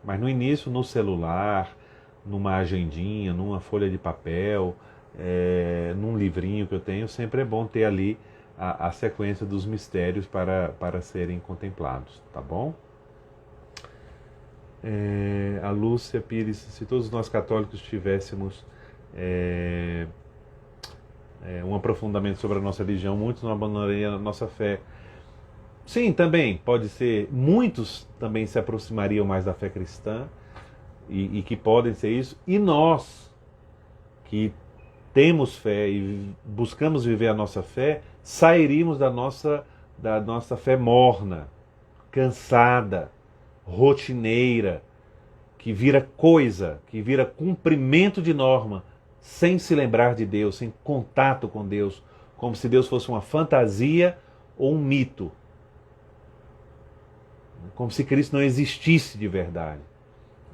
S1: Mas no início, no celular, numa agendinha, numa folha de papel, num livrinho que eu tenho, sempre é bom ter ali a sequência dos mistérios para serem contemplados, tá bom? A Lúcia Pires, se todos nós católicos tivéssemos um aprofundamento sobre a nossa religião, muitos não abandonariam a nossa fé. Sim, também, pode ser. Muitos também se aproximariam mais da fé cristã e que podem ser isso. E nós, que temos fé e buscamos viver a nossa fé, sairíamos da nossa fé morna, cansada, rotineira, que vira coisa, que vira cumprimento de norma, sem se lembrar de Deus, sem contato com Deus, como se Deus fosse uma fantasia ou um mito. Como se Cristo não existisse de verdade.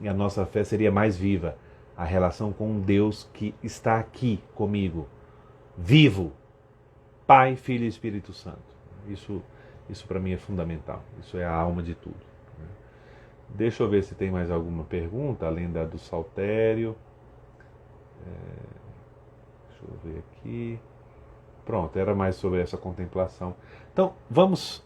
S1: E a nossa fé seria mais viva, a relação com um Deus que está aqui comigo, vivo, Pai, Filho e Espírito Santo. Isso para mim é fundamental, isso é a alma de tudo. Deixa eu ver se tem mais alguma pergunta, além da do saltério. Deixa eu ver aqui. Pronto, era mais sobre essa contemplação. Então, vamos,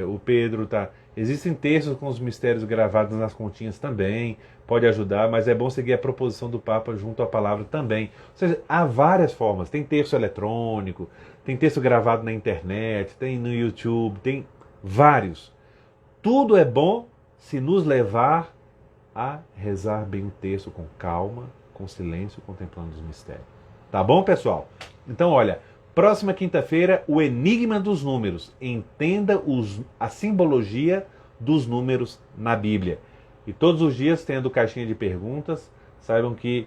S1: o Pedro tá... Existem textos com os mistérios gravados nas continhas também, pode ajudar, mas é bom seguir a proposição do Papa junto à palavra também. Ou seja, há várias formas, tem texto eletrônico, tem texto gravado na internet, tem no YouTube, tem vários. Tudo é bom se nos levar a rezar bem o texto com calma, com silêncio, contemplando os mistérios. Tá bom, pessoal? Então, olha... Próxima quinta-feira, o Enigma dos Números. Entenda a simbologia dos números na Bíblia. E todos os dias, tendo caixinha de perguntas, saibam que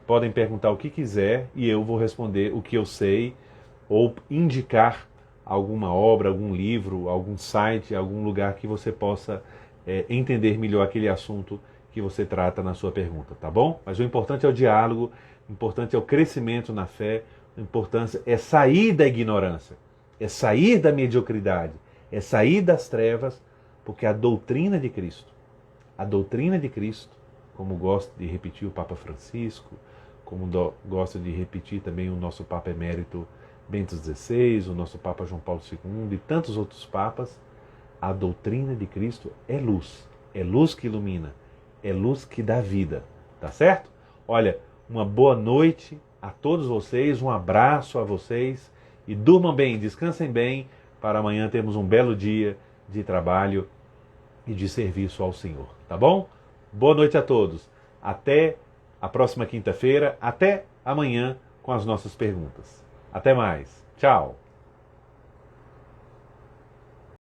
S1: podem perguntar o que quiser e eu vou responder o que eu sei ou indicar alguma obra, algum livro, algum site, algum lugar que você possa entender melhor aquele assunto que você trata na sua pergunta, tá bom? Mas o importante é o diálogo, o importante é o crescimento na fé. A importância é sair da ignorância, é sair da mediocridade, é sair das trevas, porque a doutrina de Cristo, como gosta de repetir o Papa Francisco, como gosta de repetir também o nosso Papa Emérito Bento XVI, o nosso Papa João Paulo II e tantos outros papas, a doutrina de Cristo é luz que ilumina, é luz que dá vida, tá certo? Olha, uma boa noite a todos vocês, um abraço a vocês e durmam bem, descansem bem, para amanhã termos um belo dia de trabalho e de serviço ao Senhor, tá bom? Boa noite a todos, até a próxima quinta-feira, até amanhã com as nossas perguntas. Até mais, tchau!